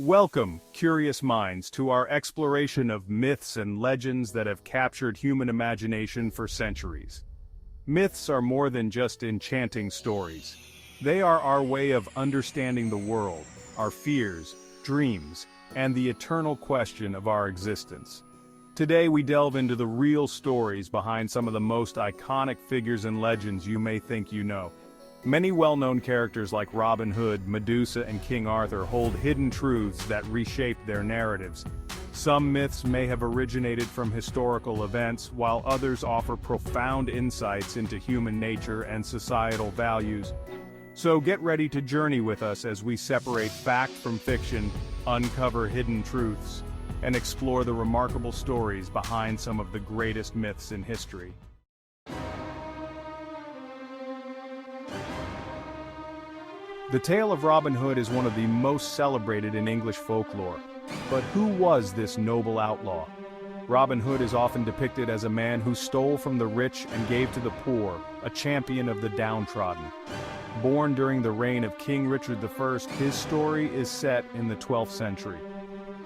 Welcome, curious minds, to our exploration of myths and legends that have captured human imagination for centuries. Myths are more than just enchanting stories. They are our way of understanding the world, our fears, dreams, and the eternal question of our existence. Today we delve into the real stories behind some of the most iconic figures and legends you may think you know. Many well-known characters like Robin Hood, Medusa, and King Arthur hold hidden truths that reshape their narratives. Some myths may have originated from historical events, while others offer profound insights into human nature and societal values. So get ready to journey with us as we separate fact from fiction, uncover hidden truths, and explore the remarkable stories behind some of the greatest myths in history. The tale of Robin Hood is one of the most celebrated in English folklore. But who was this noble outlaw? Robin Hood is often depicted as a man who stole from the rich and gave to the poor, a champion of the downtrodden. Born during the reign of King Richard I, his story is set in the 12th century.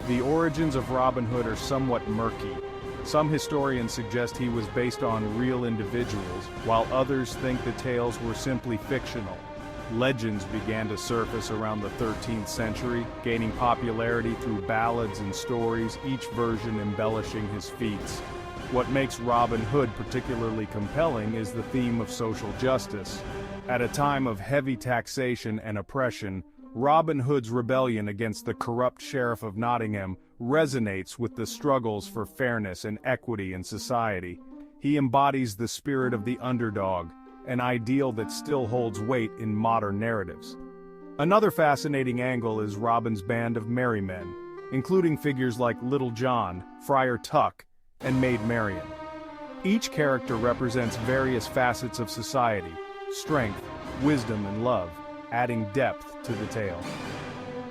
The origins of Robin Hood are somewhat murky. Some historians suggest he was based on real individuals, while others think the tales were simply fictional. Legends began to surface around the 13th century, gaining popularity through ballads and stories, each version embellishing his feats. What makes Robin Hood particularly compelling is the theme of social justice. At a time of heavy taxation and oppression, Robin Hood's rebellion against the corrupt Sheriff of Nottingham resonates with the struggles for fairness and equity in society. He embodies the spirit of the underdog, an ideal that still holds weight in modern narratives. Another fascinating angle is Robin's band of merry men, including figures like Little John, Friar Tuck, and Maid Marian. Each character represents various facets of society: strength, wisdom, and love, adding depth to the tale.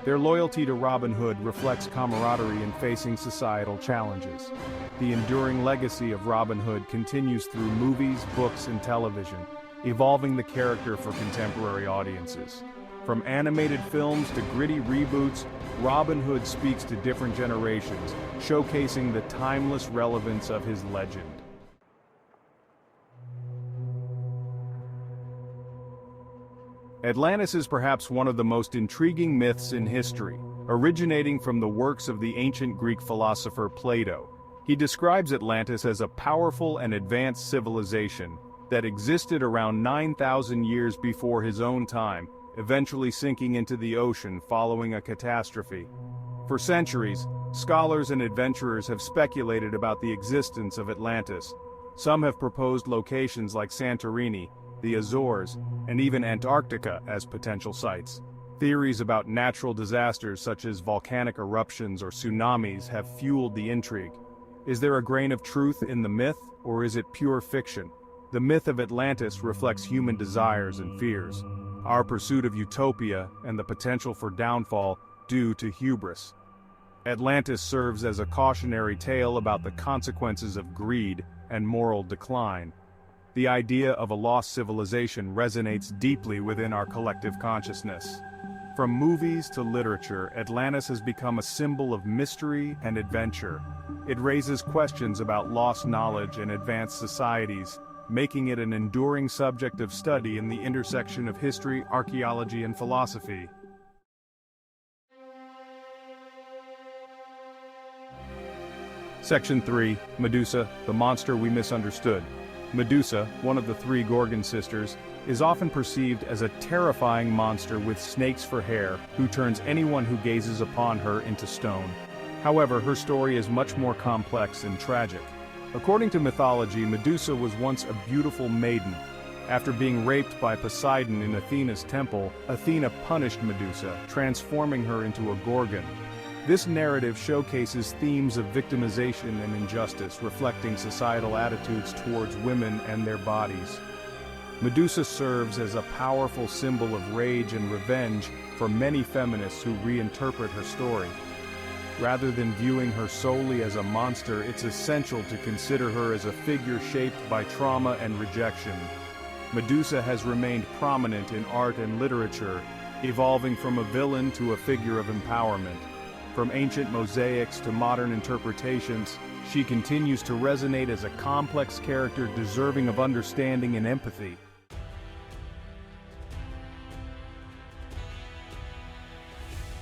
Their loyalty to Robin Hood reflects camaraderie in facing societal challenges. The enduring legacy of Robin Hood continues through movies, books, and television, evolving the character for contemporary audiences. From animated films to gritty reboots, Robin Hood speaks to different generations, showcasing the timeless relevance of his legend. Atlantis is perhaps one of the most intriguing myths in history, originating from the works of the ancient Greek philosopher Plato. He describes Atlantis as a powerful and advanced civilization that existed around 9,000 years before his own time, eventually sinking into the ocean following a catastrophe. For centuries, scholars and adventurers have speculated about the existence of Atlantis. Some have proposed locations like Santorini, the Azores, and even Antarctica as potential sites. Theories about natural disasters such as volcanic eruptions or tsunamis have fueled the intrigue. Is there a grain of truth in the myth, or is it pure fiction? The myth of Atlantis reflects human desires and fears, our pursuit of utopia and the potential for downfall due to hubris. Atlantis serves as a cautionary tale about the consequences of greed and moral decline. The idea of a lost civilization resonates deeply within our collective consciousness. From movies to literature, Atlantis has become a symbol of mystery and adventure. It raises questions about lost knowledge and advanced societies, making it an enduring subject of study in the intersection of history, archaeology, and philosophy. Section 3. Medusa, the monster we misunderstood. Medusa, one of the three Gorgon sisters, is often perceived as a terrifying monster with snakes for hair who turns anyone who gazes upon her into stone. However, her story is much more complex and tragic. According to mythology, Medusa was once a beautiful maiden. After being raped by Poseidon in Athena's temple, Athena punished Medusa, transforming her into a Gorgon. This narrative showcases themes of victimization and injustice, reflecting societal attitudes towards women and their bodies. Medusa serves as a powerful symbol of rage and revenge for many feminists who reinterpret her story. Rather than viewing her solely as a monster, it's essential to consider her as a figure shaped by trauma and rejection. Medusa has remained prominent in art and literature, evolving from a villain to a figure of empowerment. From ancient mosaics to modern interpretations, she continues to resonate as a complex character deserving of understanding and empathy.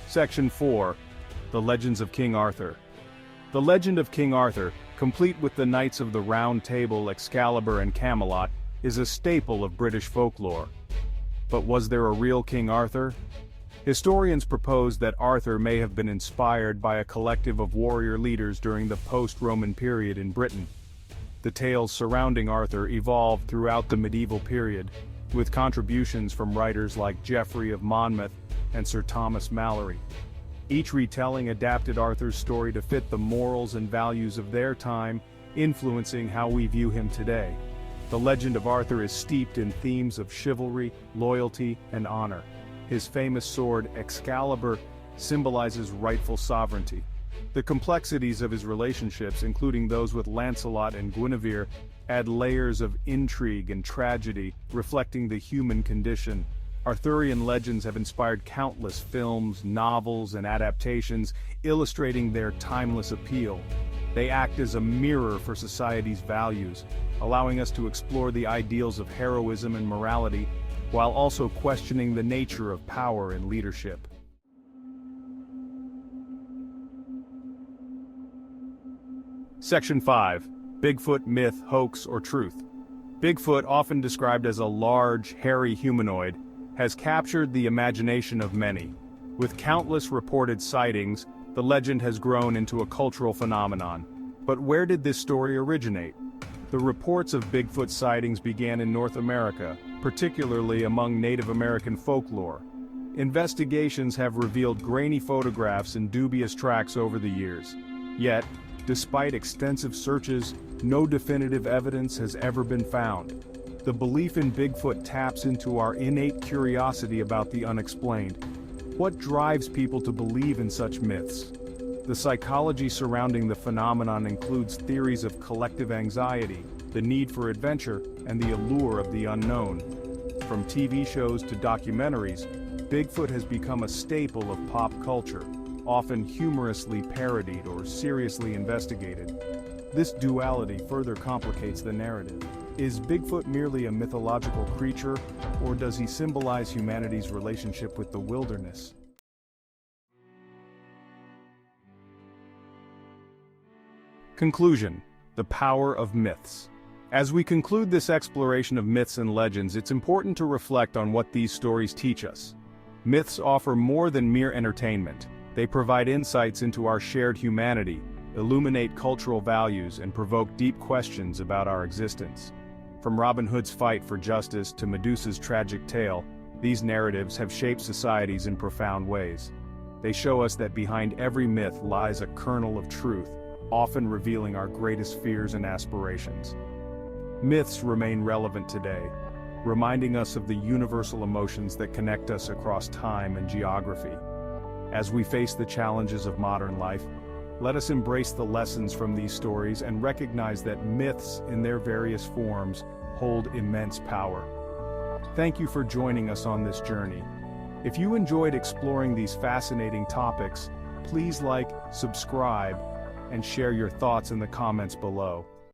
Section 4. The Legends of King Arthur. The legend of King Arthur, complete with the Knights of the Round Table, Excalibur and Camelot, is a staple of British folklore. But was there a real King Arthur? Historians propose that Arthur may have been inspired by a collective of warrior leaders during the post-Roman period in Britain. The tales surrounding Arthur evolved throughout the medieval period, with contributions from writers like Geoffrey of Monmouth and Sir Thomas Malory. Each retelling adapted Arthur's story to fit the morals and values of their time, influencing how we view him today. The legend of Arthur is steeped in themes of chivalry, loyalty, and honor. His famous sword, Excalibur, symbolizes rightful sovereignty. The complexities of his relationships, including those with Lancelot and Guinevere, add layers of intrigue and tragedy, reflecting the human condition. Arthurian legends have inspired countless films, novels, and adaptations, illustrating their timeless appeal. They act as a mirror for society's values, allowing us to explore the ideals of heroism and morality, while also questioning the nature of power and leadership. Section 5. Bigfoot Myth, Hoax, or Truth. Bigfoot, often described as a large, hairy humanoid, has captured the imagination of many. With countless reported sightings, the legend has grown into a cultural phenomenon. But where did this story originate? The reports of Bigfoot sightings began in North America, particularly among Native American folklore. Investigations have revealed grainy photographs and dubious tracks over the years. Yet, despite extensive searches, no definitive evidence has ever been found. The belief in Bigfoot taps into our innate curiosity about the unexplained. What drives people to believe in such myths? The psychology surrounding the phenomenon includes theories of collective anxiety, the need for adventure, and the allure of the unknown. From TV shows to documentaries, Bigfoot has become a staple of pop culture, often humorously parodied or seriously investigated. This duality further complicates the narrative. Is Bigfoot merely a mythological creature, or does he symbolize humanity's relationship with the wilderness? Conclusion: the power of myths. As we conclude this exploration of myths and legends, it's important to reflect on what these stories teach us. Myths offer more than mere entertainment. They provide insights into our shared humanity, illuminate cultural values, and provoke deep questions about our existence. From Robin Hood's fight for justice to Medusa's tragic tale, these narratives have shaped societies in profound ways. They show us that behind every myth lies a kernel of truth, often revealing our greatest fears and aspirations. Myths remain relevant today, reminding us of the universal emotions that connect us across time and geography. As we face the challenges of modern life, let us embrace the lessons from these stories and recognize that myths, in their various forms, hold immense power. Thank you for joining us on this journey. If you enjoyed exploring these fascinating topics, please like, subscribe, and share your thoughts in the comments below.